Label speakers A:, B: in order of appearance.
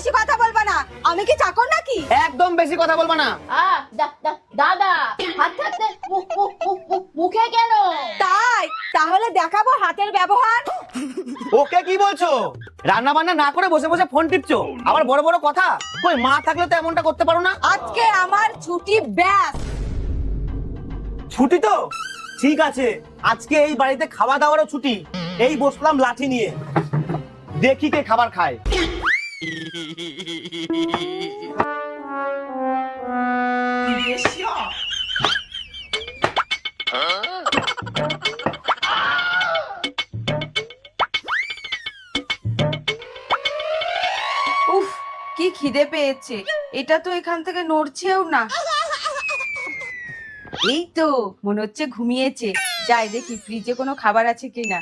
A: বেশি কথা বলবা না, আমি কি চাকর নাকি?
B: একদম বেশি কথা বলবা না।
C: দাদা হাত হাতে মুখে কেন?
A: তাই তাহলে দেখাবো হাতের ব্যবহার।
B: ওকে কি বলছো? রান্না বান্না না করে বসে বসে ফোন টিপছো, আবার বড় বড় কথা। কই মা থাকলে তো এমনটা করতে পারো না।
A: আজকে আমার ছুটি, ব্যাস।
B: ছুটি তো ঠিক আছে, আজকে এই বাড়িতে খাওয়া দাওয়ারও ছুটি। এই বসলাম লাঠি নিয়ে, দেখি কে খাবার খায়।
A: উফ, কি খিদে পেয়েছে। এটা তো এখান থেকে নড়ছেও না। এই তো মনে হচ্ছে ঘুমিয়েছে। যাই দেখি ফ্রিজে কোনো খাবার আছে কিনা।